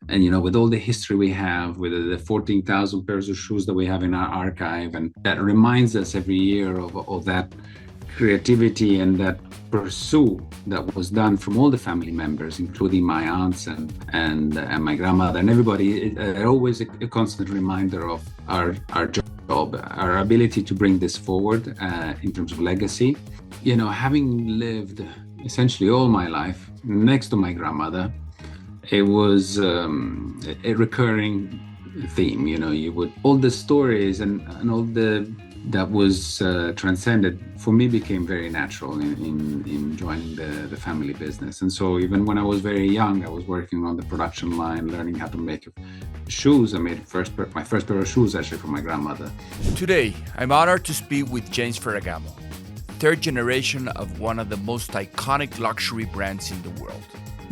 And, with all the history we have, with the 14,000 pairs of shoes that we have in our archive, and that reminds us every year of that creativity and that pursuit that was done from all the family members, including my aunts and my grandmother and everybody. Always a constant reminder of our job, our ability to bring this forward in terms of legacy. Having lived essentially all my life next to my grandmother, it was a recurring theme. You would all the stories and all the that was transcended for me became very natural in joining the family business. And so even when I was very young, I was working on the production line, learning how to make shoes. I made my first pair of shoes actually for my grandmother. Today, I'm honored to speak with James Ferragamo, third generation of one of the most iconic luxury brands in the world.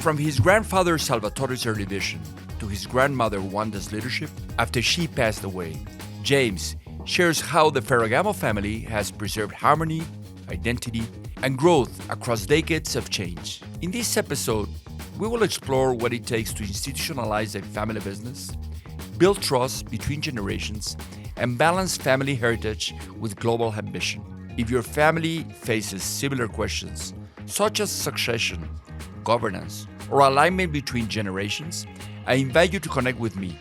From his grandfather Salvatore's early vision to his grandmother Wanda's leadership after she passed away, James shares how the Ferragamo family has preserved harmony, identity, and growth across decades of change. In this episode, we will explore what it takes to institutionalize a family business, build trust between generations, and balance family heritage with global ambition. If your family faces similar questions, such as succession, governance, or alignment between generations, I invite you to connect with me.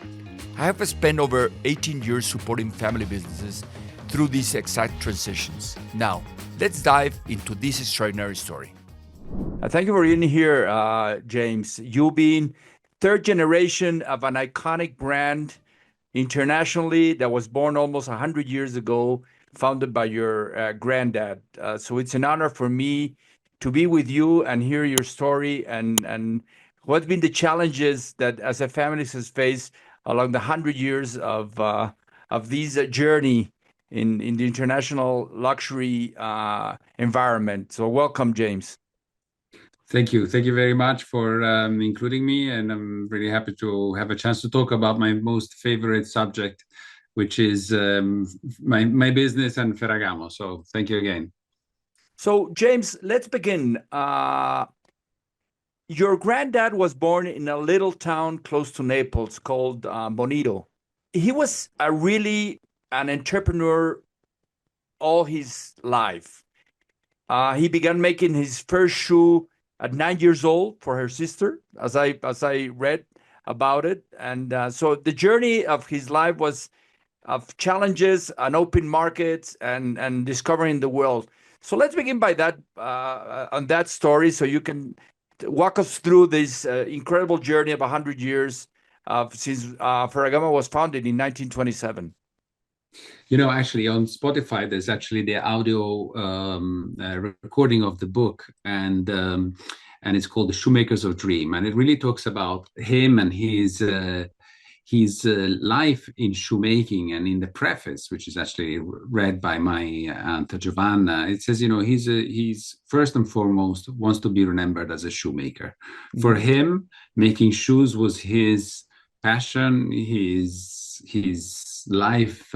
I have spent over 18 years supporting family businesses through these exact transitions. Now, let's dive into this extraordinary story. Thank you for being here, James. You being third generation of an iconic brand internationally that was born almost 100 years ago, founded by your granddad. So it's an honor for me to be with you and hear your story and what's been the challenges that as a family has faced along the 100 years of this journey in the international luxury environment. So welcome, James. Thank you. Thank you very much for including me. And I'm really happy to have a chance to talk about my most favorite subject, which is my business and Ferragamo. So thank you again. So, James, let's begin. Your granddad was born in a little town close to Naples called Bonito. He was an entrepreneur all his life. He began making his first shoe at 9 years old for her sister, as I read about it. And so the journey of his life was of challenges and open markets and discovering the world. So let's begin by that on that story, so you can walk us through this incredible journey of 100 years since Ferragamo was founded in 1927. Actually, on Spotify, there's actually the audio recording of the book, and it's called "The Shoemaker's of Dream," and it really talks about him and his life in shoemaking. And in the preface, which is actually read by my aunt Giovanna, it says, he's first and foremost wants to be remembered as a shoemaker. For him, making shoes was his passion. His life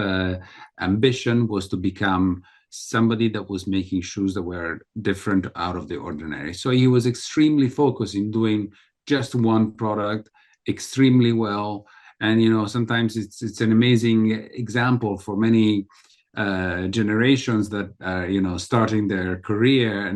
ambition was to become somebody that was making shoes that were different, out of the ordinary. So he was extremely focused in doing just one product extremely well. And sometimes it's an amazing example for many generations that are starting their career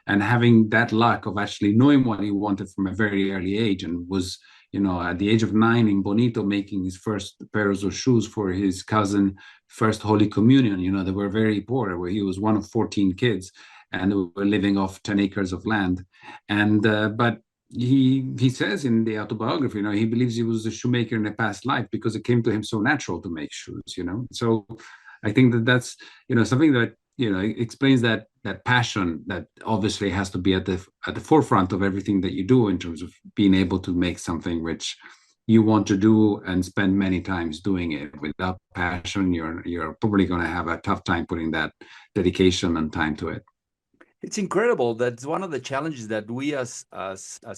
and having that luck of actually knowing what he wanted from a very early age, and was at the age of 9 in Bonito making his first pairs of shoes for his cousin first Holy Communion. They were very poor, where he was one of 14 kids and they were living off 10 acres of land. And but he says in the autobiography, he believes he was a shoemaker in a past life because it came to him so natural to make shoes. So I think that's something that explains that passion that obviously has to be at the forefront of everything that you do, in terms of being able to make something which you want to do and spend many times doing it. Without passion, you're probably going to have a tough time putting that dedication and time to it. It's incredible. That's one of the challenges that we as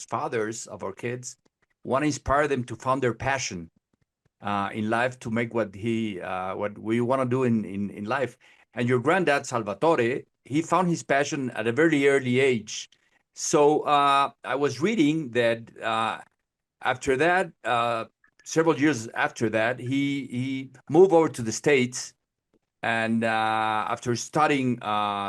fathers of our kids want to inspire them to find their passion in life, to make what we want to do in life. And your granddad, Salvatore, he found his passion at a very early age. So I was reading that after that, several years after that, he moved over to the States, and after studying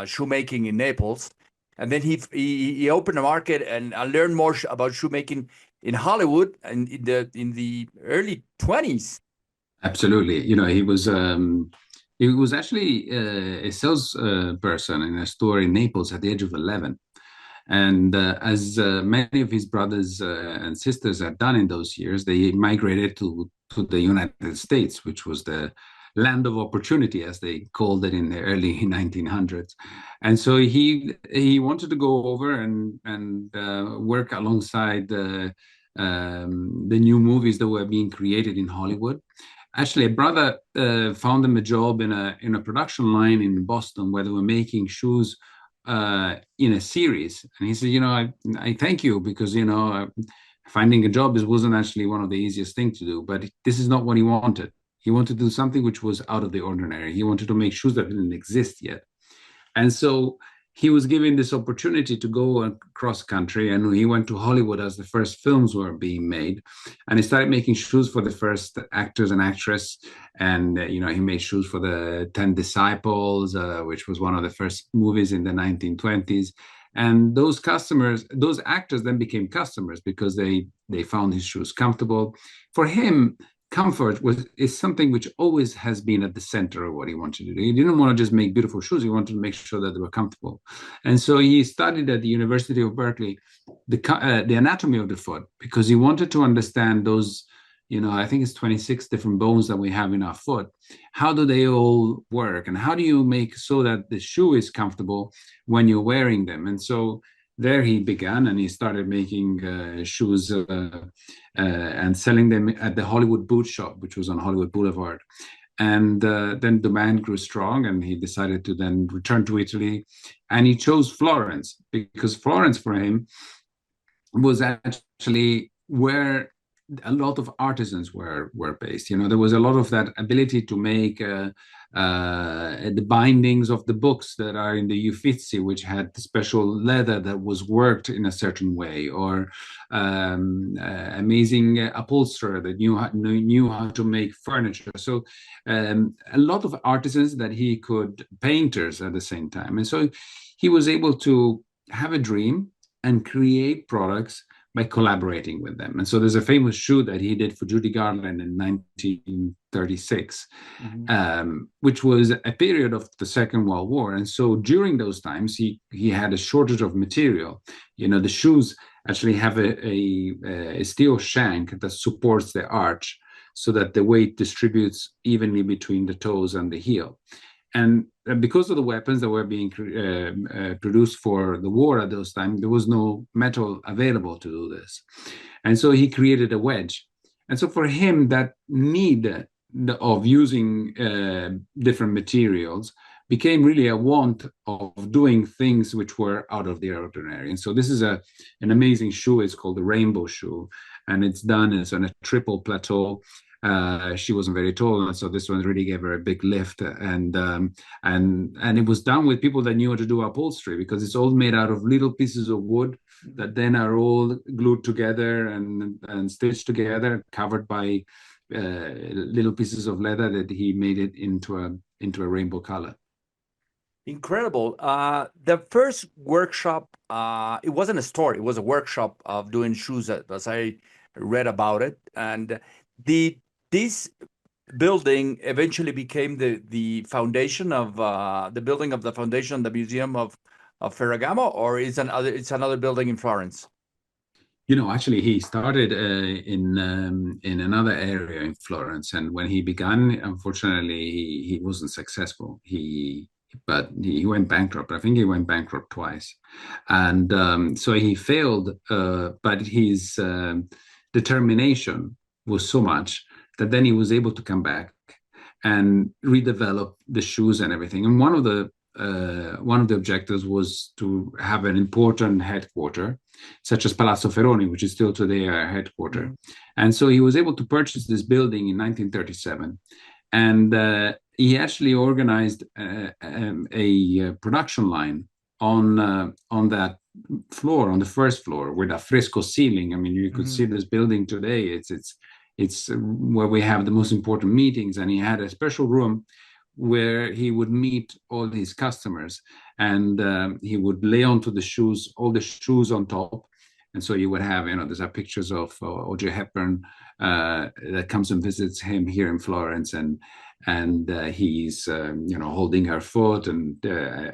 shoemaking in Naples, and then he opened a market and learned more about shoemaking in Hollywood and in the early 20s. Absolutely. He was actually a sales person in a store in Naples at the age of 11. And as many of his brothers and sisters had done in those years, they migrated to the United States, which was the land of opportunity, as they called it in the early 1900s. And so he wanted to go over and work alongside the new movies that were being created in Hollywood. Actually, a brother found him a job in a production line in Boston where they were making shoes in a series. And he said, I thank you because, finding a job wasn't actually one of the easiest things to do, but this is not what he wanted. He wanted to do something which was out of the ordinary. He wanted to make shoes that didn't exist yet. And so he was given this opportunity to go across country, and he went to Hollywood as the first films were being made, and he started making shoes for the first actors and actress. And he made shoes for the 10 Disciples, which was one of the first movies in the 1920s. And those actors then became customers because they found his shoes comfortable. For him, comfort is something which always has been at the center of what he wanted to do. He didn't want to just make beautiful shoes. He wanted to make sure that they were comfortable. And so he studied at the University of Berkeley the anatomy of the foot because he wanted to understand those, I think it's 26 different bones that we have in our foot. How do they all work? And how do you make so that the shoe is comfortable when you're wearing them? And so there he began, and he started making shoes and selling them at the Hollywood Boot Shop, which was on Hollywood Boulevard. And then demand grew strong, and he decided to then return to Italy. And he chose Florence because Florence for him was actually where a lot of artisans were based. There was a lot of that ability to make the bindings of the books that are in the Uffizi, which had special leather that was worked in a certain way, or amazing upholsterer that knew how to make furniture. So a lot of artisans that he could, painters at the same time. And so he was able to have a dream and create products by collaborating with them. And so there's a famous shoe that he did for Judy Garland in 1936, which was a period of the Second World War. And so during those times, he had a shortage of material. The shoes actually have a steel shank that supports the arch so that the weight distributes evenly between the toes and the heel. And because of the weapons that were being produced for the war at those times, there was no metal available to do this. And so he created a wedge. And so for him, that need of using different materials became really a want of doing things which were out of the ordinary. And so this is an amazing shoe. It's called the Rainbow Shoe. And it's done on a triple plateau. She wasn't very tall, and so this one really gave her a big lift. And it was done with people that knew how to do upholstery because it's all made out of little pieces of wood that then are all glued together and stitched together, covered by little pieces of leather that he made it into a rainbow color. Incredible. The first workshop, it wasn't a store; it was a workshop of doing shoes, as I read about it. And this building eventually became the foundation of the building of the foundation, the Museum of Ferragamo, or it's another building in Florence. Actually, he started in another area in Florence, and when he began, unfortunately, he wasn't successful. But he went bankrupt. I think he went bankrupt twice, and so he failed. But his determination was so much that then he was able to come back and redevelop the shoes and everything. And one of the objectives was to have an important headquarter, such as Palazzo Ferroni, which is still today our headquarter. And so he was able to purchase this building in 1937. And he actually organized a production line on that floor, on the first floor, with a fresco ceiling. I mean, you could Hmm. see this building today. It's where we have the most important meetings, and he had a special room where he would meet all his customers, and he would lay onto the shoes, all the shoes on top. And so you would have, there's pictures of Audrey Hepburn that comes and visits him here in Florence, and he's holding her foot and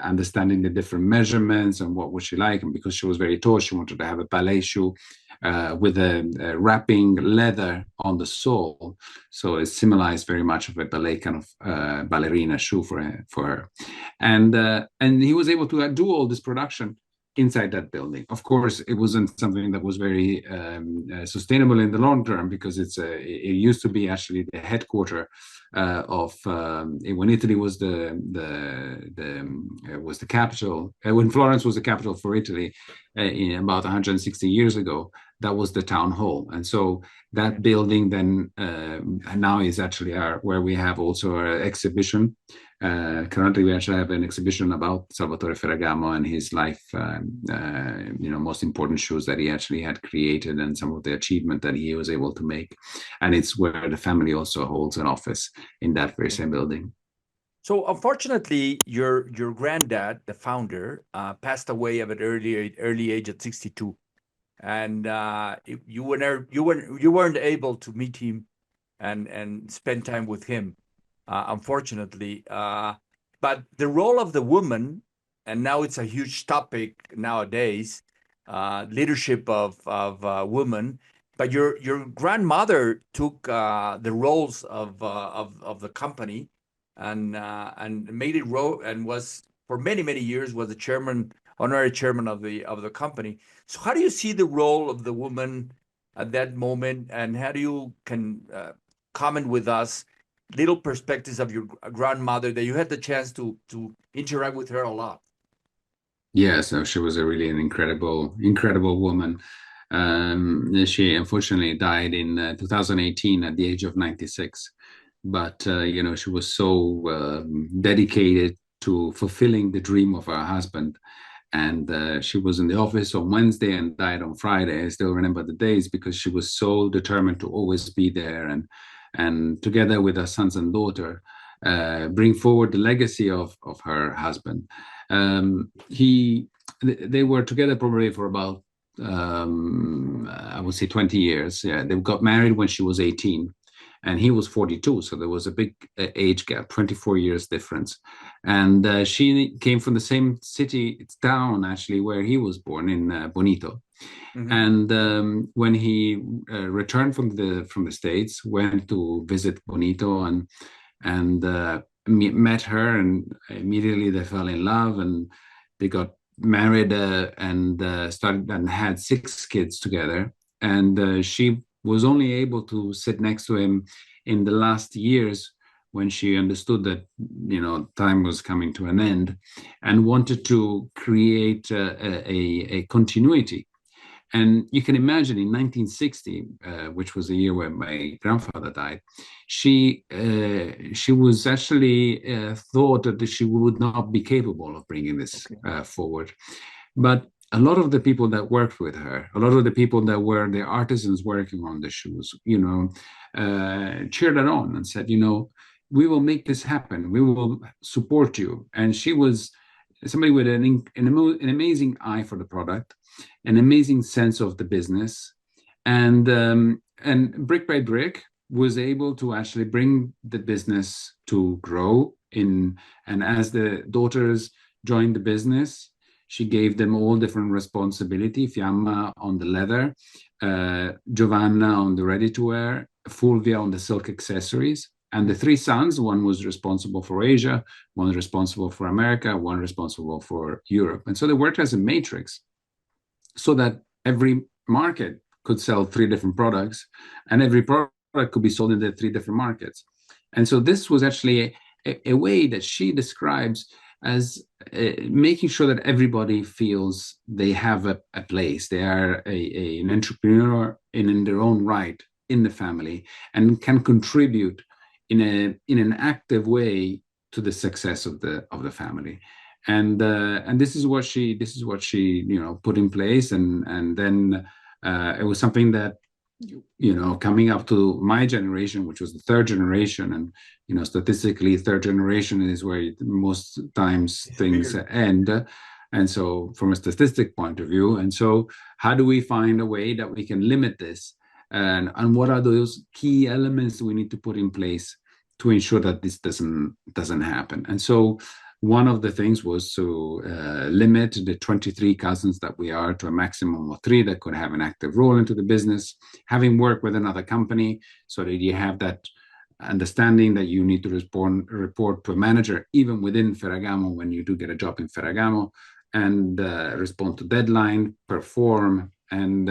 understanding the different measurements and what was she like. And because she was very tall, she wanted to have a ballet shoe with a wrapping leather on the sole, so it symbolized very much of a ballet kind of ballerina shoe for her. And he was able to do all this production inside that building. Of course, it wasn't something that was very sustainable in the long term, because it used to be actually the headquarters of when Italy was the capital, when Florence was the capital for Italy in about 160 years ago. That was the town hall, and so that building then now is actually where we have also our exhibition. Currently, we actually have an exhibition about Salvatore Ferragamo and his life, most important shoes that he actually had created, and some of the achievement that he was able to make. And it's where the family also holds an office in that very same building. So unfortunately, your granddad, the founder, passed away at an early age at 62, and you weren't able to meet him and spend time with him, unfortunately. But the role of the woman, and now it's a huge topic nowadays, leadership of women. But your grandmother took the roles of the company, and made it and was for many years was the chairman, honorary chairman of the company. So how do you see the role of the woman at that moment, and how do you can comment with us little perspectives of your grandmother that you had the chance to interact with her a lot? Yeah, so she was really an incredible woman. She unfortunately died in 2018 at the age of 96. But she was so dedicated to fulfilling the dream of her husband. And she was in the office on Wednesday and died on Friday. I still remember the days, because she was so determined to always be there, and together with her sons and daughter, bring forward the legacy of her husband. They were together probably for about I would say 20 years. Yeah, they got married when she was 18 and he was 42, so there was a big age gap, 24 years difference. And she came from the same city, town actually, where he was born, in Bonito. Hmm. And when he returned from the States, went to visit Bonito, and met her, and immediately they fell in love, and they got married, and started and had 6 kids together. And she was only able to sit next to him in the last years, when she understood that time was coming to an end, and wanted to create a continuity. And you can imagine in 1960, which was the year when my grandfather died, she was actually thought that she would not be capable of bringing this Okay. forward. But a lot of the people that worked with her, a lot of the people that were the artisans working on the shoes, cheered her on and said, we will make this happen. We will support you. And she was somebody with an amazing eye for the product, an amazing sense of the business, and brick by brick was able to actually bring the business to grow in. And as the daughters joined the business, she gave them all different responsibility. Fiamma on the leather, Giovanna on the ready to wear, Fulvia on the silk accessories. And the 3 sons, one was responsible for Asia, one responsible for America, one responsible for Europe. And so they worked as a matrix, so that every market could sell 3 different products, and every product could be sold in the 3 different markets. And so this was actually a way that she describes as making sure that everybody feels they have a place. They are an entrepreneur in their own right in the family, and can contribute in an active way to the success of the family. And this is what she put in place, and then it was something that coming up to my generation, which was the third generation, and statistically, third generation is where most times things Disappeared. end. And so, from a statistic point of view, and so how do we find a way that we can limit this? And what are those key elements we need to put in place to ensure that this doesn't happen? And so one of the things was to limit the 23 cousins that we are to a maximum of 3 that could have an active role into the business, having worked with another company so that you have that understanding that you need to report to a manager, even within Ferragamo, when you do get a job in Ferragamo, and respond to deadline, perform, and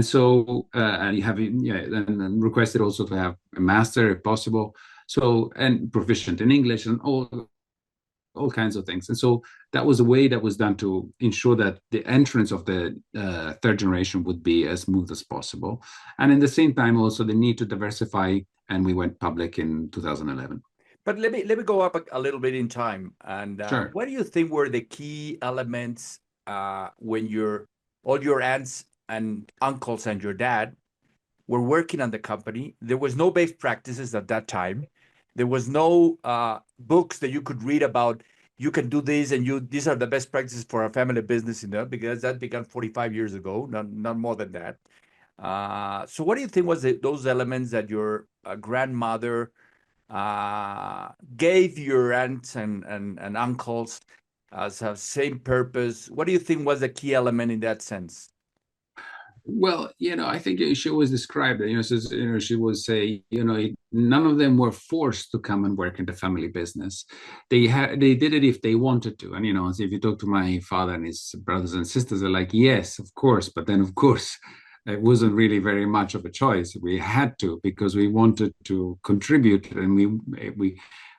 so you have and requested also to have a master if possible, so and proficient in English and all kinds of things. And so that was a way that was done to ensure that the entrance of the third generation would be as smooth as possible. And in the same time, also the need to diversify. And we went public in 2011. But let me go up a little bit in time. And Sure. what do you think were the key elements when all your aunts and uncles and your dad were working on the company? There was no best practices at that time. There was no books that you could read about. You can do this, and these are the best practices for a family business, because that began 45 years ago, not more than that. So, what do you think was those elements that your grandmother gave your aunts and uncles as a same purpose? What do you think was the key element in that sense? Well, I think she always described it. Says, she would say, none of them were forced to come and work in the family business. They did it if they wanted to. And so if you talk to my father and his brothers and sisters, they're like, yes, of course. But then, of course, it wasn't really very much of a choice. We had to because we wanted to contribute, and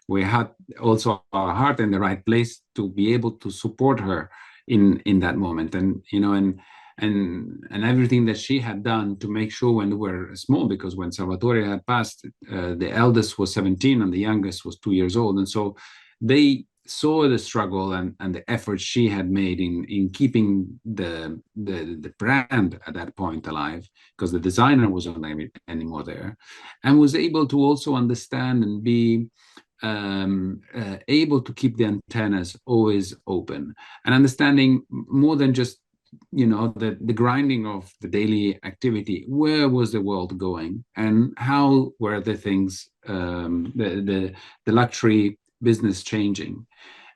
we had also our heart in the right place to be able to support her in that moment. And everything that she had done to make sure when they were small, because when Salvatore had passed, the eldest was 17 and the youngest was 2 years old. And so they saw the struggle and the effort she had made in keeping the brand at that point alive, because the designer wasn't anymore there, and was able to also understand and be able to keep the antennas always open, and understanding more than just the grinding of the daily activity. Where was the world going, and how were the things, the luxury business changing?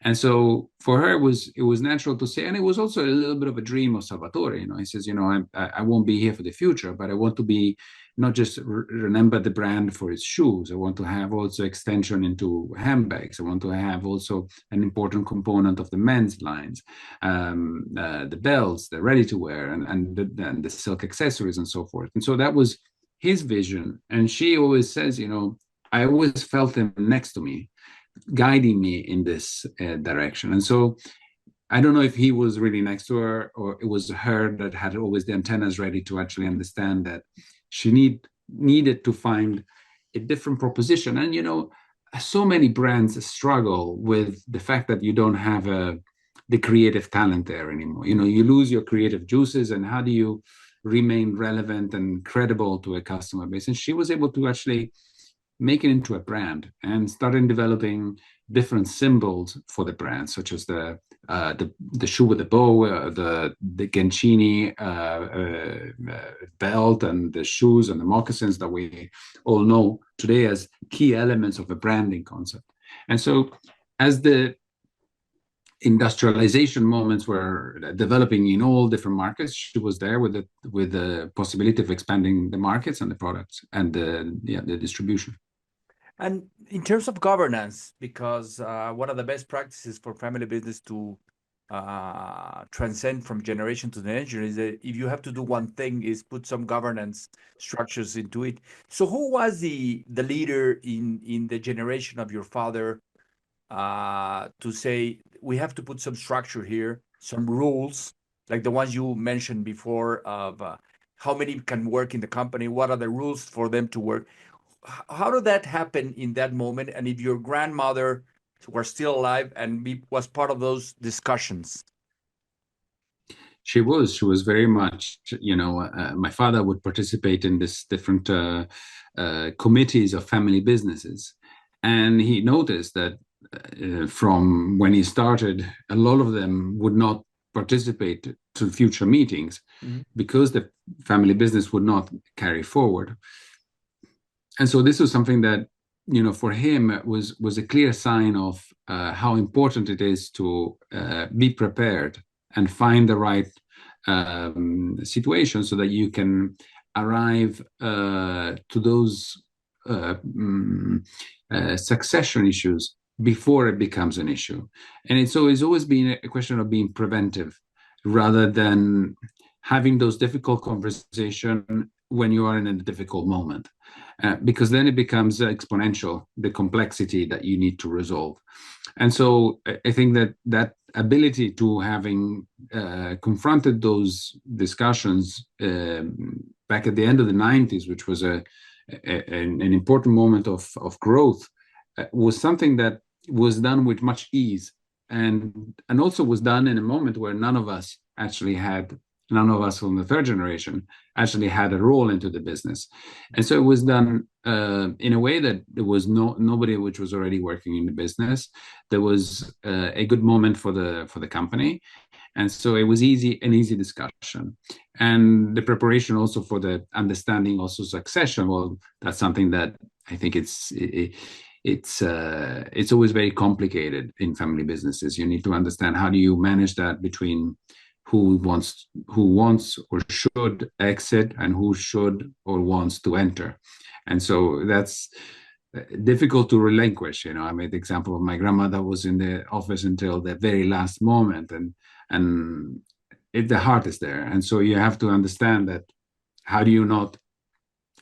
And so for her, it was natural to say, and it was also a little bit of a dream of Salvatore. He says, I won't be here for the future, but I want to be not just remember the brand for its shoes. I want to have also extension into handbags. I want to have also an important component of the men's lines, the belts, the ready to wear, and the silk accessories and so forth. And so that was his vision. And she always says, I always felt him next to me, guiding me in this direction. And so I don't know if he was really next to her or it was her that had always the antennas ready to actually understand that she needed to find a different proposition. And so many brands struggle with the fact that you don't have the creative talent there anymore. You lose your creative juices, and how do you remain relevant and credible to a customer base? And she was able to actually make it into a brand and started developing different symbols for the brand, such as the shoe with the bow, the Gencini belt, and the shoes and the moccasins that we all know today as key elements of a branding concept. And so, as the industrialization moments were developing in all different markets, she was there with the possibility of expanding the markets and the products and the distribution. And in terms of governance, because one of the best practices for family business to transcend from generation to generation is that if you have to do one thing, is put some governance structures into it. So who was the leader in the generation of your father to say we have to put some structure here, some rules like the ones you mentioned before of how many can work in the company, what are the rules for them to work? How did that happen in that moment? And if your grandmother were still alive and was part of those discussions? She was very much, my father would participate in this different committees of family businesses. And he noticed that from when he started, a lot of them would not participate to future meetings because the family business would not carry forward. And so this was something that, for him was a clear sign of how important it is to be prepared and find the right situation so that you can arrive to those succession issues before it becomes an issue. And it's always been a question of being preventive rather than having those difficult conversations when you are in a difficult moment. Because then it becomes exponential, the complexity that you need to resolve. And so I think that ability to having confronted those discussions back at the end of the 90s, which was an important moment of growth, was something that was done with much ease and also was done in a moment where none of us from the third generation actually had a role into the business. And so it was done in a way that there was nobody which was already working in the business. There was a good moment for the company. And so it was an easy discussion. And the preparation also for the understanding also succession, well, that's something that I think it's always very complicated in family businesses. You need to understand how do you manage that between who wants or should exit and who should or wants to enter. And so that's difficult to relinquish. I made the example of my grandmother was in the office until the very last moment, and the heart is there. And so you have to understand that how do you not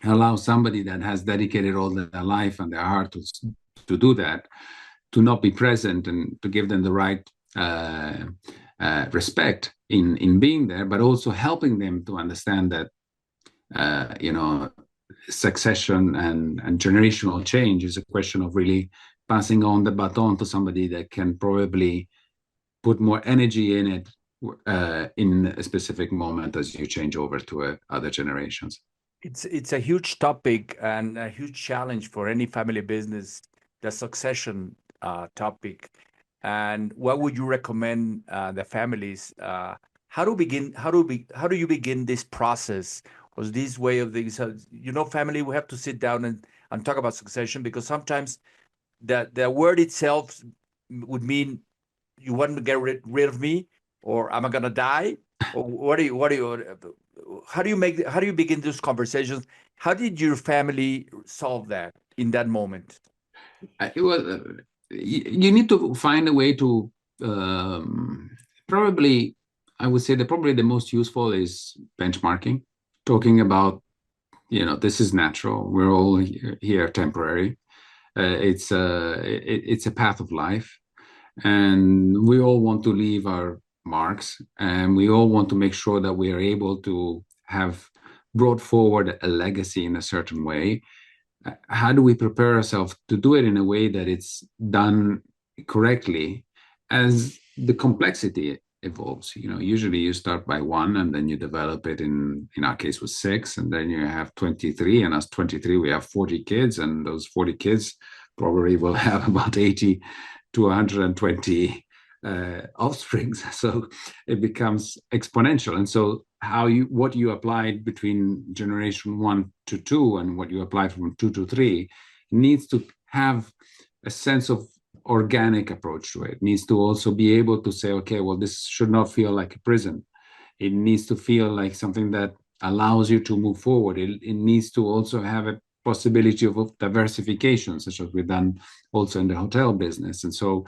allow somebody that has dedicated all their life and their heart to do that, to not be present and to give them the right respect in being there, but also helping them to understand that succession and generational change is a question of really passing on the baton to somebody that can probably put more energy in it in a specific moment as you change over to other generations. It's a huge topic and a huge challenge for any family business, the succession topic. And what would you recommend the families? How do you begin this process? Was this way of things? Family, we have to sit down and talk about succession, because sometimes the word itself would mean you want to get rid of me, or am I gonna die? Or how do you begin those conversations? How did your family solve that in that moment? You need to find a way to probably, I would say that probably the most useful is benchmarking, talking about, this is natural. We're all here temporary. It's a path of life, and we all want to leave our marks, and we all want to make sure that we are able to have brought forward a legacy in a certain way. How do we prepare ourselves to do it in a way that it's done correctly as the complexity evolves? Usually you start by one and then you develop it in our case was 6, and then you have 23, and as 23 we have 40 kids, and those 40 kids probably will have about 80 to 120 offsprings. So it becomes exponential. And so what you applied between generation 1 to 2 and what you applied from 2 to 3 needs to have a sense of organic approach to it. It needs to also be able to say, okay, well, this should not feel like a prison. It needs to feel like something that allows you to move forward. It needs to also have a possibility of diversification, such as we've done also in the hotel business. And so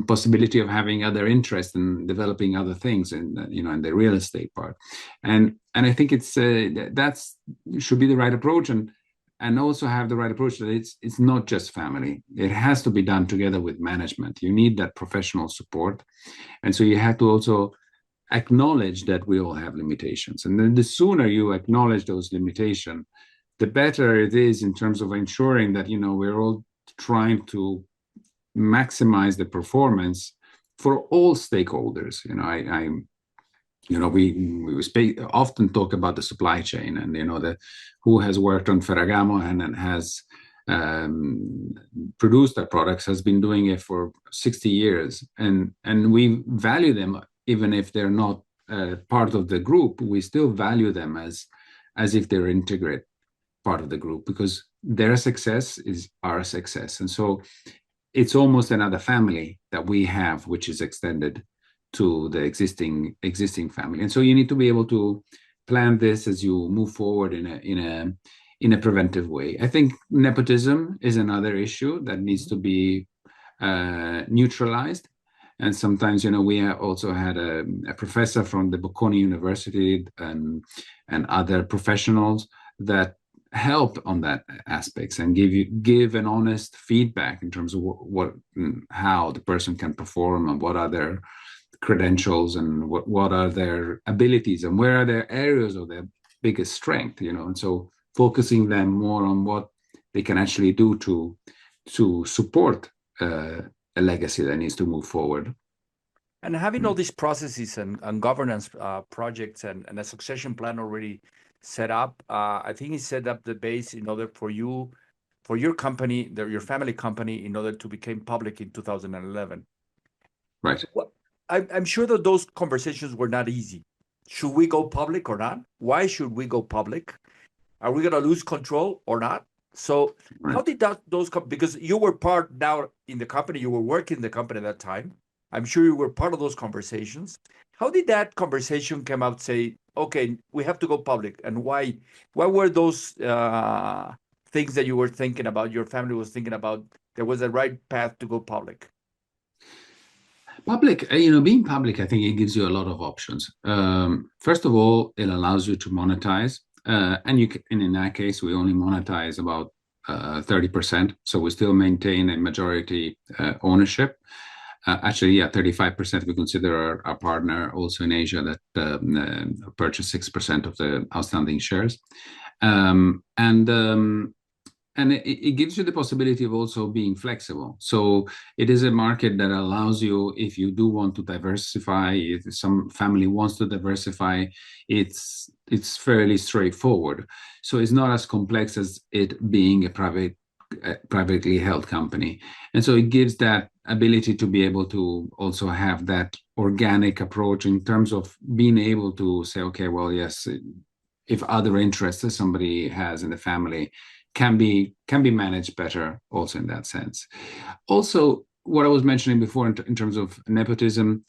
possibility of having other interests and developing other things in the real estate part. And I think that's should be the right approach, and also have the right approach that it's not just family. It has to be done together with management. You need that professional support. And so you have to also acknowledge that we all have limitations. And then the sooner you acknowledge those limitations, the better it is in terms of ensuring that, we're all trying to maximize the performance for all stakeholders. We often talk about the supply chain, and who has worked on Ferragamo and has produced their products has been doing it for 60 years, and we value them even if they're not part of the group. We still value them as if they're integrate part of the group, because their success is our success, and so it's almost another family that we have, which is extended to the existing family. And so you need to be able to plan this as you move forward in a preventive way. I think nepotism is another issue that needs to be neutralized. And sometimes, we also had a professor from the Bocconi University and other professionals that help on that aspects and give an honest feedback in terms of how the person can perform and what are their credentials and what are their abilities and where are their areas of their biggest strength, and so focusing them more on what they can actually do to support a legacy that needs to move forward. And having all these processes and governance projects and a succession plan already set up, I think it set up the base in order for your company, your family company, in order to become public in 2011. Right. I'm sure that those conversations were not easy. Should we go public or not? Why should we go public? Are we going to lose control or not? So right. How did because you were part now in the company, you were working in the company at that time. I'm sure you were part of those conversations. How did that conversation come out, say, okay, we have to go public? And why were those things that you were thinking about, your family was thinking about, there was a right path to go public? Public, being public, I think it gives you a lot of options. First of all, it allows you to monetize. And in that case, we only monetize about 30%. So we still maintain a majority ownership. Actually, 35%. We consider our partner also in Asia that purchased 6% of the outstanding shares. And it gives you the possibility of also being flexible. So it is a market that allows you, if you do want to diversify, if some family wants to diversify, it's fairly straightforward. So it's not as complex as it being a privately held company. And so it gives that ability to be able to also have that organic approach in terms of being able to say, okay, well, yes, if other interests that somebody has in the family can be managed better also in that sense. Also, what I was mentioning before in terms of nepotism,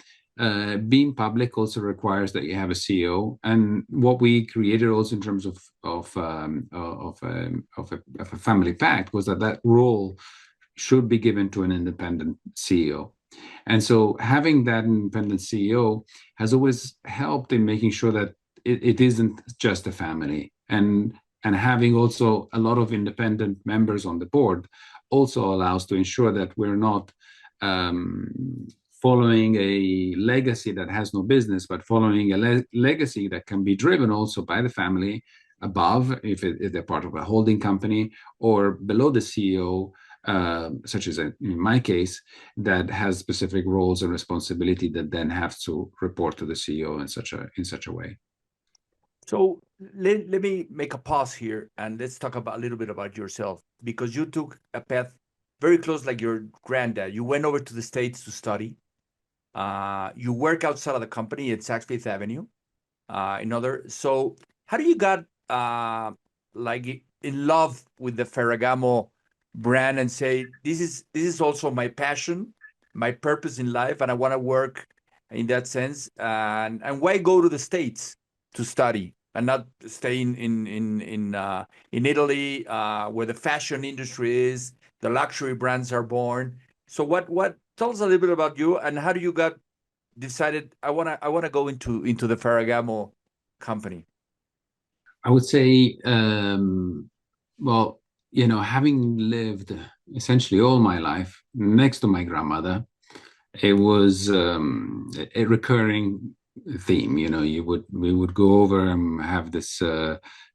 being public also requires that you have a CEO. And what we created also in terms of a family pact was that role should be given to an independent CEO. And so having that independent CEO has always helped in making sure that it isn't just a family. And having also a lot of independent members on the board also allows to ensure that we're not following a legacy that has no business, but following a legacy that can be driven also by the family above, if they're part of a holding company, or below the CEO, such as in my case, that has specific roles and responsibility that then have to report to the CEO in such a way. So let me make a pause here and let's talk a little bit about yourself, because you took a path very close like your granddad. You went over to the States to study. You work outside of the company at Saks Fifth Avenue. So how do you got like in love with the Ferragamo brand and say, this is also my passion, my purpose in life, and I want to work in that sense? And why go to the States to study and not stay in Italy, where the fashion industry is, the luxury brands are born? So what tell us a little bit about you, and how do you decided I wanna go into the Ferragamo company? I would say, well, having lived essentially all my life next to my grandmother, it was a recurring theme. We would go over and have this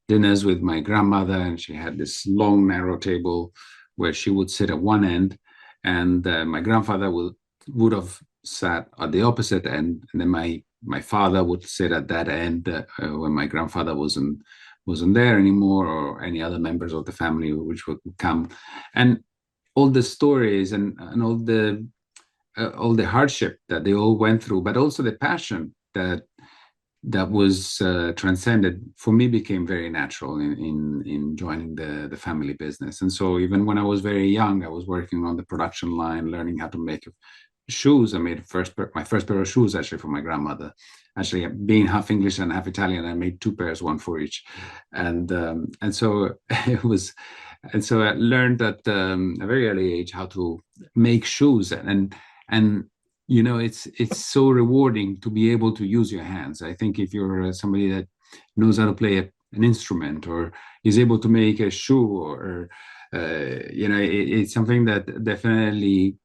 dinners with my grandmother, and she had this long narrow table where she would sit at one end and my grandfather would have sat at the opposite end, and then my father would sit at that end when my grandfather wasn't there anymore, or any other members of the family which would come, and all the stories and all the hardship that they all went through, but also the passion that was transcended for me became very natural in joining the family business. And so even when I was very young, I was working on the production line, learning how to make shoes. I made my first pair of shoes actually for my grandmother. Actually, being half English and half Italian, I made two pairs, one for each, and so it was, and so I learned at a very early age how to make shoes, and it's so rewarding to be able to use your hands. I think if you're somebody that knows how to play an instrument or is able to make a shoe, or it's something that definitely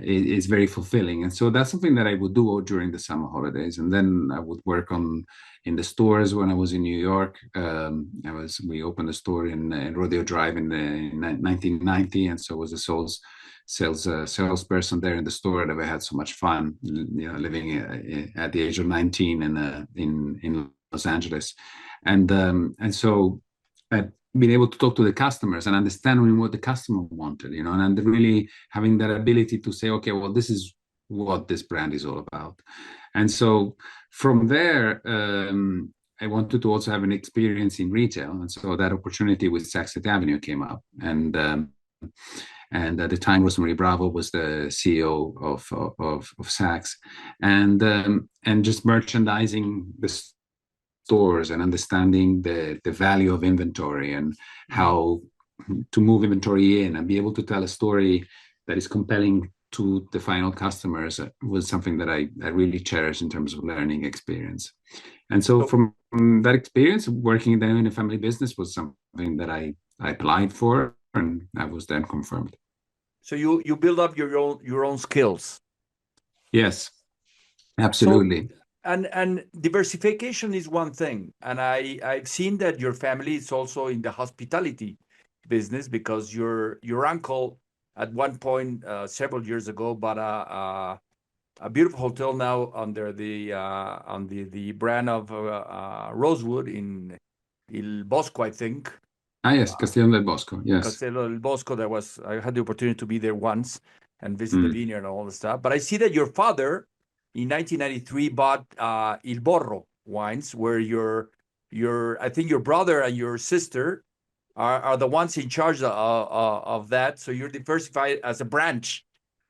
is very fulfilling. And so that's something that I would do during the summer holidays. And then I would work in the stores when I was in New York. We opened a store in Rodeo Drive in 1990, and so was a salesperson there in the store, and I had so much fun, living at the age of 19 in Los Angeles, and so being able to talk to the customers and understanding what the customer wanted, and really having that ability to say, okay, well, this is what this brand is all about. And so from there, I wanted to also have an experience in retail, and so that opportunity with Saks Fifth Avenue came up, and at the time, Rosemary Bravo was the CEO of Saks, and just merchandising the stores and understanding the value of inventory and how to move inventory in and be able to tell a story that is compelling to the final customers was something that I really cherish in terms of learning experience. And so from that experience, working then in a family business was something that I applied for, and I was then confirmed. So you build up your own skills. Yes, absolutely. So, and diversification is one thing, and I've seen that your family is also in the hospitality business, because your uncle at one point several years ago bought a beautiful hotel now under the brand of Rosewood in Il Bosco, I think. Yes, Castellón del Bosco. Yes. Castello del Bosco. I had the opportunity to be there once and visit the vineyard and all the stuff. But I see that your father, in 1993, bought Il Borro wines, where I think your brother and your sister are the ones in charge of that. So you're diversified as a branch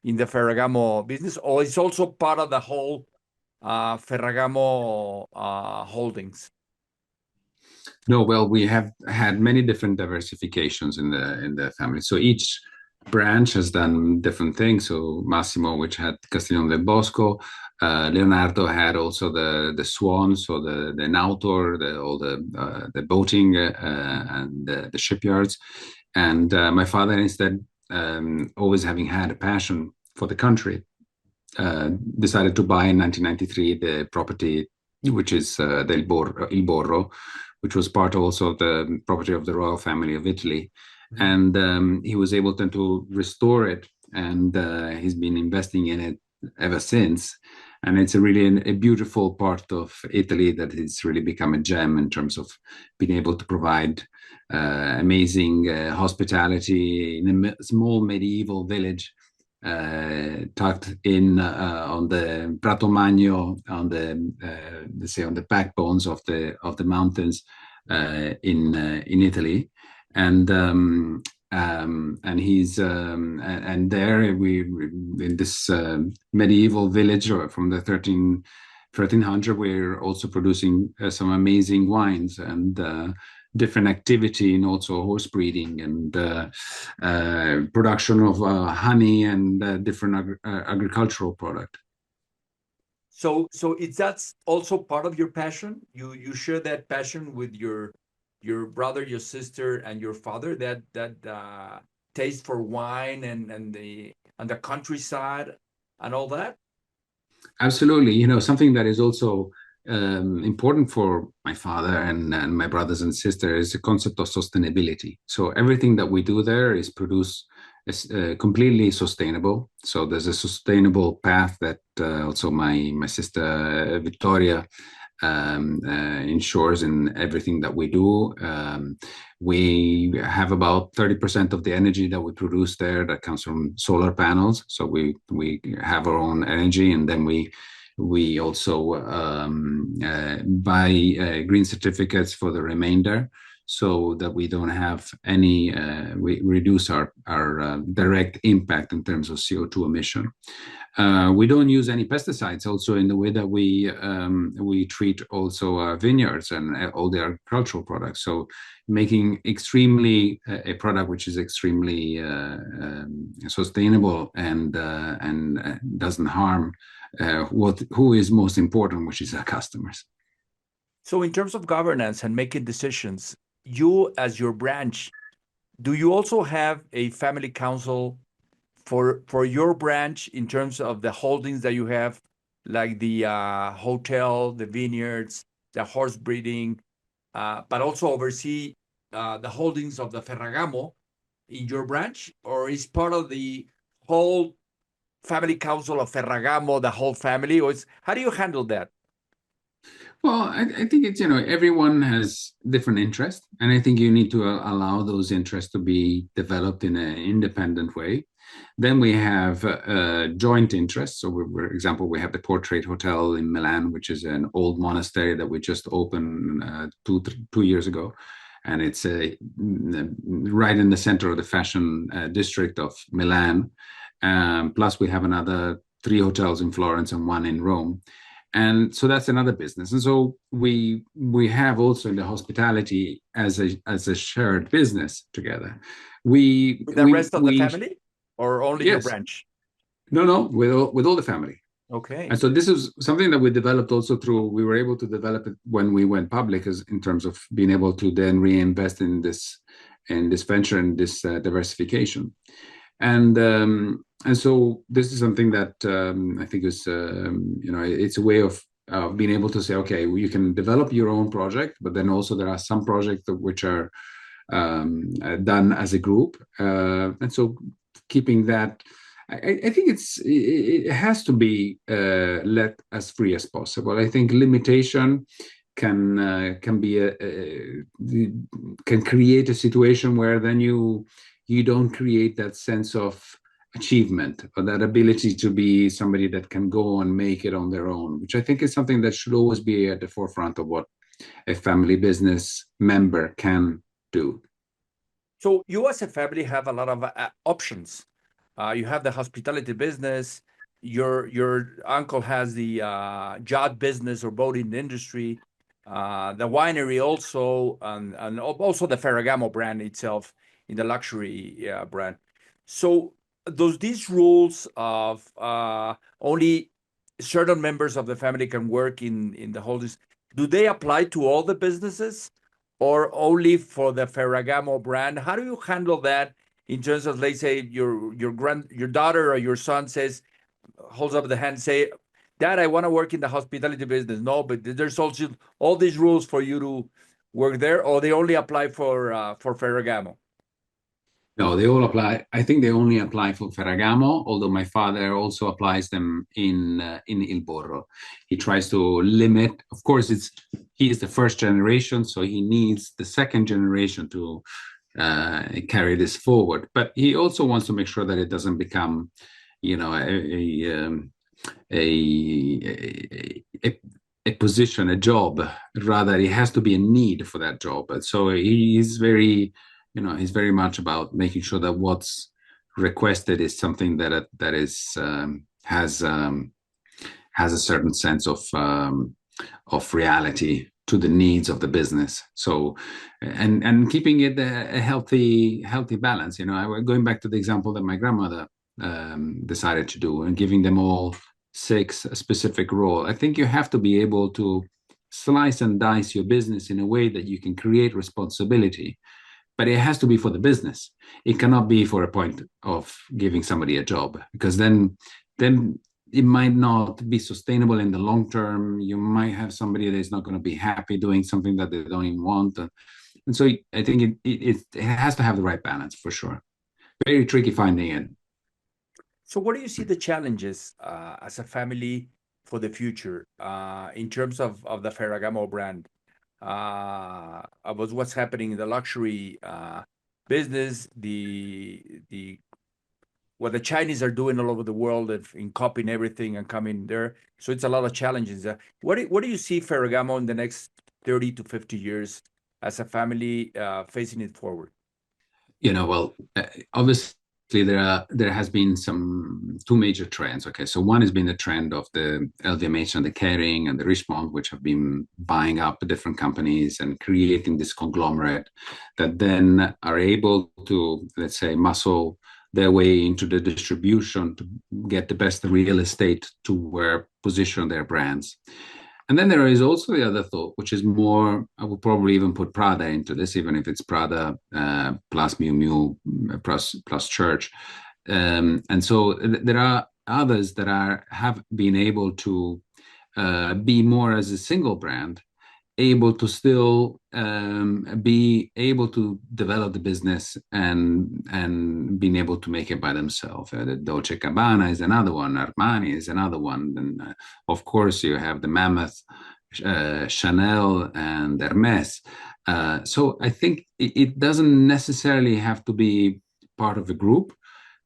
in the Ferragamo business, or it's also part of the whole Ferragamo holdings? No, well, we have had many different diversifications in the family. So each branch has done different things. So Massimo, which had Castellón del Bosco, Leonardo had also the Swan, so the Nautor, all the boating and the shipyards, and my father instead, always having had a passion for the country, decided to buy in 1993 the property, which is Il Borro, which was part also of the property of the royal family of Italy. Mm-hmm. And he was able then to restore it, and he's been investing in it ever since. And it's really a beautiful part of Italy that has really become a gem in terms of being able to provide amazing hospitality in a small medieval village tucked in on the Prato Magno, on the backbones of the mountains in Italy, and he's and there we in this medieval village from the 1300, we're also producing some amazing wines and different activity, and also horse breeding and production of honey and different agricultural product. So that's also part of your passion. You share that passion with your brother, your sister, and your father. That taste for wine and the countryside and all that. Absolutely, something that is also important for my father and my brothers and sisters is the concept of sustainability. So everything that we do there is produced is completely sustainable. So there's a sustainable path that also my sister Victoria ensures in everything that we do. We have about 30% of the energy that we produce there that comes from solar panels. So we have our own energy, and then we also buy green certificates for the remainder, so that we don't have any, we reduce our direct impact in terms of CO2 emission. We don't use any pesticides also in the way that we treat also vineyards and all the agricultural products. So making extremely a product which is extremely sustainable and doesn't harm who is most important, which is our customers. So in terms of governance and making decisions, you as your branch, do you also have a family council for your branch in terms of the holdings that you have, like the hotel, the vineyards, the horse breeding, but also oversee the holdings of the Ferragamo in your branch, or is part of the whole family council of Ferragamo, the whole family, or how do you handle that? Well, I think it's, everyone has different interests, and I think you need to allow those interests to be developed in an independent way. Then we have joint interests. So, for example, we have the Portrait Hotel in Milan, which is an old monastery that we just opened 2 years ago. And it's right in the center of the fashion district of Milan. Plus, we have another 3 hotels in Florence and 1 in Rome. And so that's another business. And so we have also in the hospitality as a shared business together. With the rest of the family, or only your yes, branch? no, with all the family. Okay. And so this is something that we developed also we were able to develop it when we went public, as in terms of being able to then reinvest in this venture and this diversification. And so this is something that I think is, it's a way of being able to say, okay, you can develop your own project, but then also there are some projects which are done as a group. And so keeping that, I think it has to be let as free as possible. I think limitation can create a situation where then you don't create that sense of achievement or that ability to be somebody that can go and make it on their own, which I think is something that should always be at the forefront of what a family business member can do. So you as a family have a lot of options. You have the hospitality business. Your uncle has the yacht business or boating industry, the winery also, and also the Ferragamo brand itself in the luxury brand. So these rules of only certain members of the family can work in the holdings, do they apply to all the businesses or only for the Ferragamo brand? How do you handle that in terms of, let's say, your daughter or your son holds up the hand, say, Dad, I want to work in the hospitality business. No, but there's also all these rules for you to work there, or they only apply for Ferragamo? No, they all apply. I think they only apply for Ferragamo, although my father also applies them in Il Borro. He tries to limit. Of course, he is the first generation, so he needs the second generation to carry this forward. But he also wants to make sure that it doesn't become, a position, a job. Rather, it has to be a need for that job. And so he's very much about making sure that what's requested is something that is has a certain sense of reality to the needs of the business. So, and keeping it a healthy balance. Going back to the example that my grandmother decided to do, and giving them all 6 a specific role. I think you have to be able to slice and dice your business in a way that you can create responsibility, but it has to be for the business. It cannot be for a point of giving somebody a job, because then it might not be sustainable in the long term. You might have somebody that is not going to be happy doing something that they don't even want. And so I think it has to have the right balance for sure. Very tricky finding it. So, what do you see the challenges as a family for the future in terms of the Ferragamo brand? About what's happening in the luxury business, the what the Chinese are doing all over the world in copying everything and coming there. So it's a lot of challenges. What do you see Ferragamo in the next 30 to 50 years as a family facing it forward? Well, obviously there has been some two major trends. Okay, so one has been the trend of the LVMH and the Kering and the Richemont, which have been buying up different companies and creating this conglomerate that then are able to, let's say, muscle their way into the distribution to get the best real estate to where position their brands. And then there is also the other thought, which is more, I would probably even put Prada into this, even if it's Prada plus Miu Miu plus Church. And so there are others that have been able to be more as a single brand, able to still be able to develop the business and being able to make it by themselves. The Dolce Gabbana is another one, Armani is another one, and of course you have the mammoth Chanel and Hermes. So I think it doesn't necessarily have to be part of a group,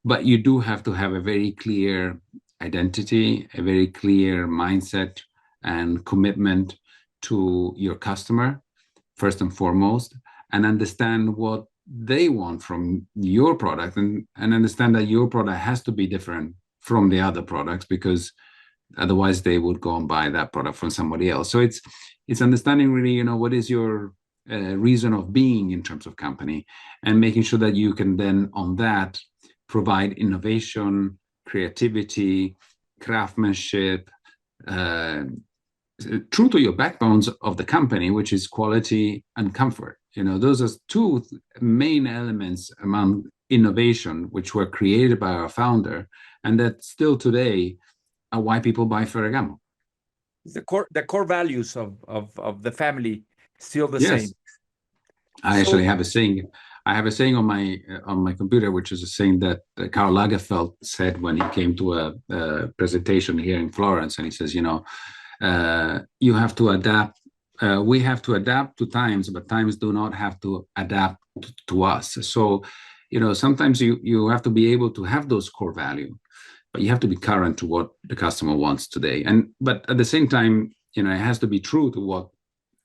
but you do have to have a very clear identity, a very clear mindset and commitment to your customer, first and foremost, and understand what they want from your product and understand that your product has to be different from the other products because otherwise they would go and buy that product from somebody else. So it's understanding really, what is your reason of being in terms of company and making sure that you can then on that provide innovation, creativity, craftsmanship, true to your backbones of the company, which is quality and comfort. Those are two main elements among innovation, which were created by our founder, and that still today are why people buy Ferragamo. The core values of the family still the same. Yes, I So actually have a saying. I have a saying on my computer, which is a saying that Karl Lagerfeld said when he came to a presentation here in Florence, and he says, you have to adapt. We have to adapt to times, but times do not have to adapt to us. So, sometimes you have to be able to have those core value, but you have to be current to what the customer wants today. But at the same time, it has to be true to what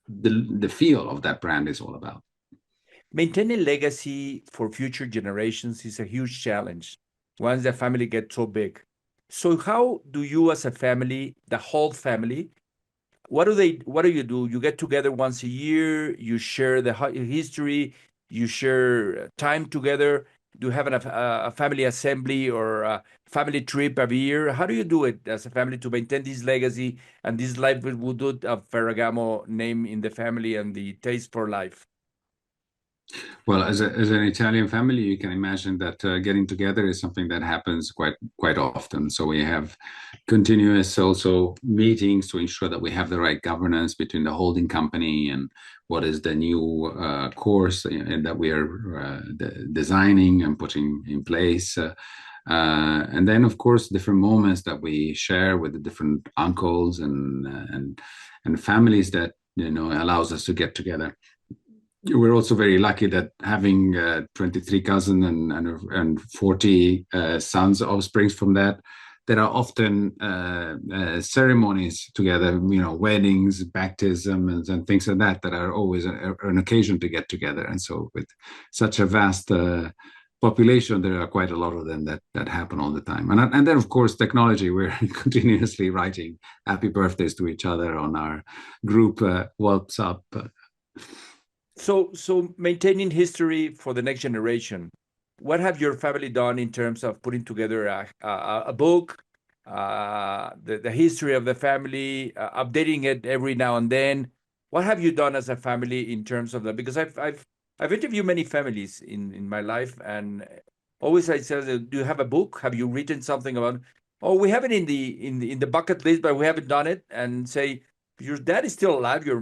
the feel of that brand is all about. maintaining legacy for future generations is a huge challenge once the family gets so big. So how do you as a family, the whole family, what do? You get together once a year, you share the history, you share time together. Do you have a family assembly or a family trip every year? How do you do it as a family to maintain this legacy and this livelihood of Ferragamo name in the family and the taste for life? Well, as an Italian family, you can imagine that getting together is something that happens quite often. So we have continuous also meetings to ensure that we have the right governance between the holding company and what is the new course that we are designing and putting in place. And then, of course, different moments that we share with the different uncles and families that allows us to get together. We're also very lucky that having 23 cousins and 40 sons, offsprings from that, there are often ceremonies together, weddings, baptisms, and things like that are always an occasion to get together. And so with such a vast population, there are quite a lot of them that happen all the time. And then, of course, technology, we're continuously writing happy birthdays to each other on our group WhatsApp. So maintaining history for the next generation, what have your family done in terms of putting together a book, the history of the family, updating it every now and then? What have you done as a family in terms of that? Because I've interviewed many families in my life, and always I say, do you have a book? Have you written something about? Oh, we have it in the bucket list, but we haven't done it. And say your dad is still alive, your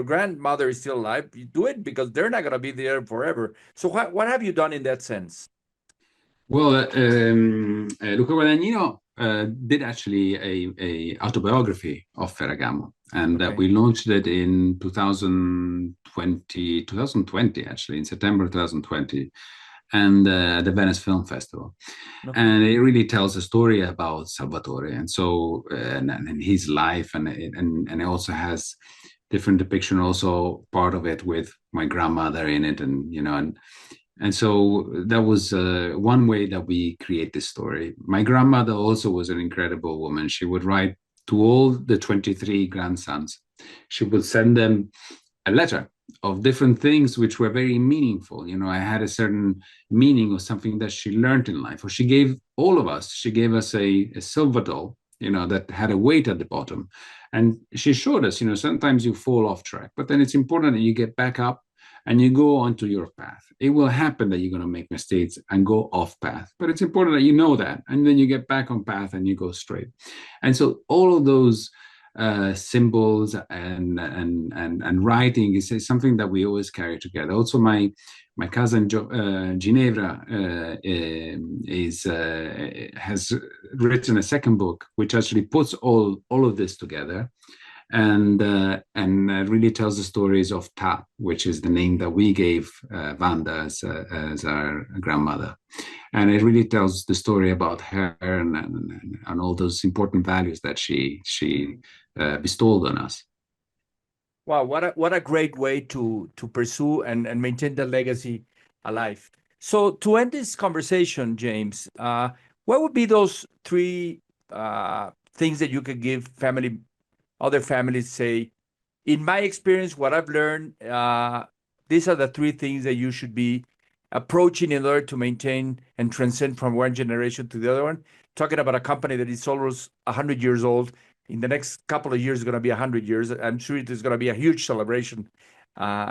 grandmother is still alive. You do it because they're not gonna be there forever. So what have you done in that sense? Well, Luca Guadagnino did actually a autobiography of Ferragamo, and Okay. we launched it in 2020, actually, in September 2020, and the Venice Film Festival. Okay. And it really tells a story about Salvatore, and so and his life, and it also has different depiction, also part of it with my grandmother in it, and and so that was one way that we create this story. My grandmother also was an incredible woman. She would write to all the 23 grandsons. She would send them a letter of different things which were very meaningful. I had a certain meaning or something that she learned in life, or she gave all of us, she gave us a silver doll, that had a weight at the bottom. And she showed us, sometimes you fall off track, but then it's important that you get back up and you go onto your path. It will happen that you're going to make mistakes and go off path, but it's important that you know that, and then you get back on path and you go straight. And so all of those symbols and writing is something that we always carry together. Also, my cousin Ginevra has written a second book, which actually puts all of this together, and really tells the stories of Ta, which is the name that we gave Wanda as our grandmother. And it really tells the story about her and all those important values that she bestowed on us. Wow, what a great way to pursue and maintain the legacy alive. So to end this conversation, James, what would be those three things that you could give other families? Say, in my experience, what I've learned, these are the three things that you should be approaching in order to maintain and transcend from one generation to the other one. Talking about a company that is almost 100 years old. In the next couple of years, it's going to be 100 years. I'm sure it is going to be a huge celebration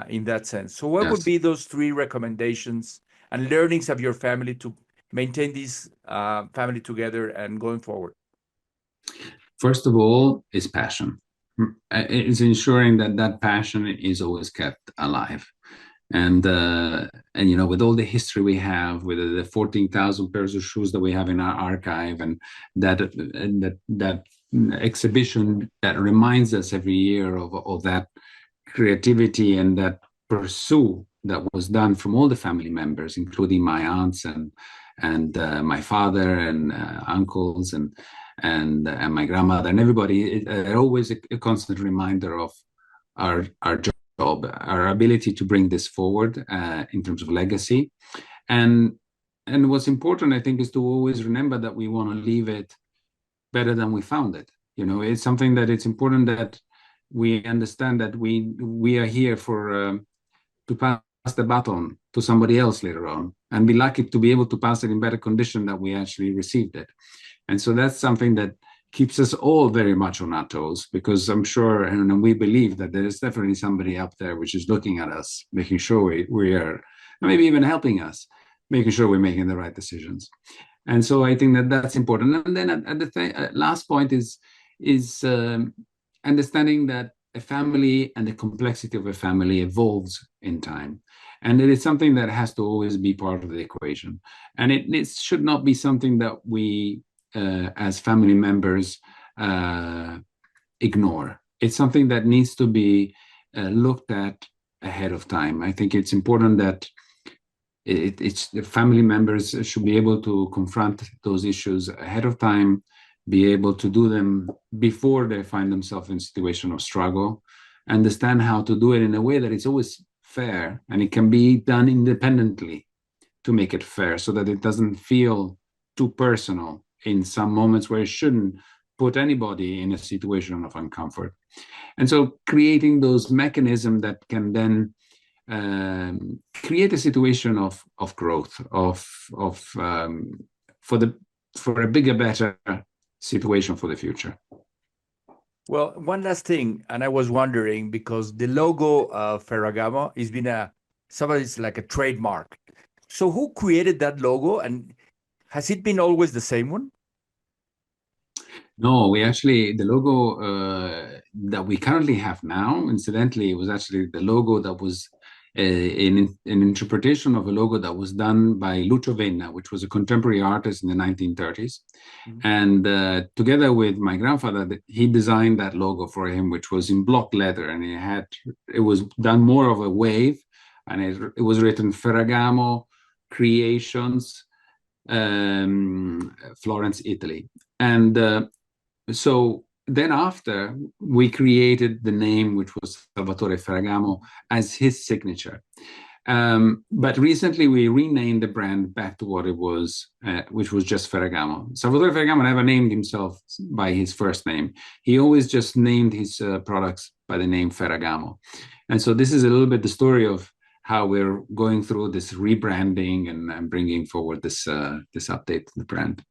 in that sense. So, what would Yes. be those three recommendations and learnings of your family to maintain this family together and going forward? First of all, is passion. It's ensuring that that passion is always kept alive. And with all the history we have, with the 14,000 pairs of shoes that we have in our archive, and that exhibition that reminds us every year of that creativity and that pursuit that was done from all the family members, including my aunts and my father and uncles and my grandmother and everybody. Always a constant reminder of our job, our ability to bring this forward in terms of legacy. And what's important, I think, is to always remember that we want to leave it better than we found it. It's something that it's important that we understand that we are here for to pass the baton to somebody else later on, and be lucky to be able to pass it in better condition than we actually received it. And so that's something that keeps us all very much on our toes, because I'm sure and we believe that there is definitely somebody up there which is looking at us, making sure we are, maybe even helping us, making sure we're making the right decisions. And so I think that that's important. And then at the last point is understanding that a family and the complexity of a family evolves in time. And it is something that has to always be part of the equation. And it should not be something that we, as family members, ignore. It's something that needs to be looked at ahead of time. I think it's important that it's the family members should be able to confront those issues ahead of time, be able to do them before they find themselves in a situation of struggle, understand how to do it in a way that it's always fair, and it can be done independently to make it fair, so that it doesn't feel too personal in some moments where it shouldn't put anybody in a situation of uncomfort. And so creating those mechanisms that can then create a situation of growth, for a bigger, better situation for the future. Well, one last thing, and I was wondering because the logo of Ferragamo has been somebody's like a trademark. So who created that logo, and has it been always the same one? No, we actually, the logo that we currently have now, incidentally, was actually the logo that was an interpretation of a logo that was done by Lucio Venna, which was a contemporary artist in the 1930s. Mhm. And together with my grandfather, he designed that logo for him, which was in block letter, and it was done more of a wave, and it was written Ferragamo Creations, Florence, Italy. And so then after we created the name, which was Salvatore Ferragamo, as his signature. But recently we renamed the brand back to what it was, which was just Ferragamo. Salvatore Ferragamo never named himself by his first name. He always just named his products by the name Ferragamo. And so this is a little bit the story of how we're going through this rebranding and bringing forward this update to the brand.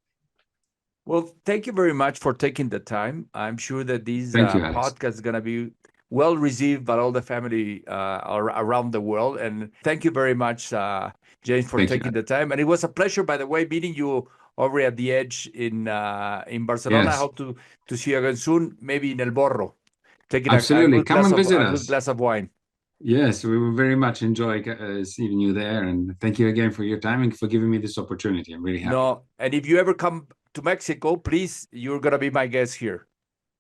Well, thank you very much for taking the time. I'm sure that this Thank you, Alex. podcast is going to be well received by all the family around the world. And thank you very much, James, for Thank you, taking Alex. the time. And it was a pleasure, by the way, meeting you over at the Edge in Barcelona. I Yes, hope to see you again soon, maybe in El Borro, taking a absolutely. good Come and visit a good us. glass of wine. Yes, we will very much enjoy seeing you there. And thank you again for your time and for giving me this opportunity. I'm really happy. No, and if you ever come to Mexico, please, you're gonna be my guest here.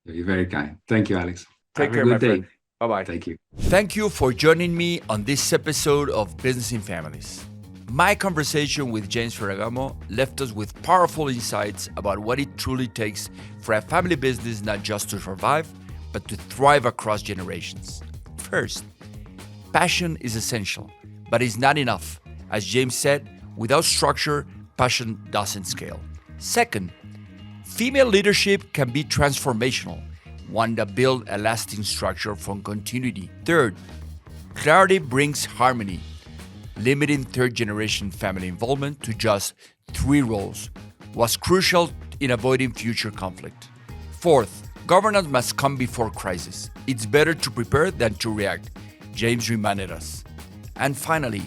You're very kind. Thank you, Alex. Take Have a care, my good day. friend. Bye bye. Thank you. Thank you for joining me on this episode of Business in Families. My conversation with James Ferragamo left us with powerful insights about what it truly takes for a family business not just to survive, but to thrive across generations. First, passion is essential, but it's not enough. As James said, without structure, passion doesn't scale. Second, female leadership can be transformational. Wanda built a lasting structure from continuity. Third, clarity brings harmony. Limiting third-generation family involvement to just 3 roles was crucial in avoiding future conflict. Fourth, governance must come before crisis. It's better to prepare than to react, James reminded us. And finally,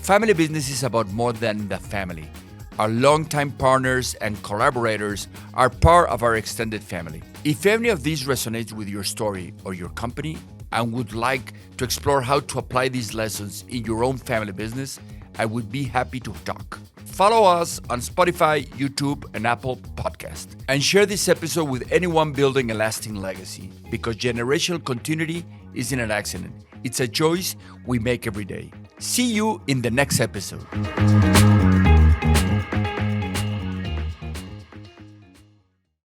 family business is about more than the family. Our longtime partners and collaborators are part of our extended family. If any of these resonates with your story or your company and would like to explore how to apply these lessons in your own family business, I would be happy to talk. Follow us on Spotify, YouTube, and Apple Podcast. And share this episode with anyone building a lasting legacy, because generational continuity isn't an accident. It's a choice we make every day. See you in the next episode.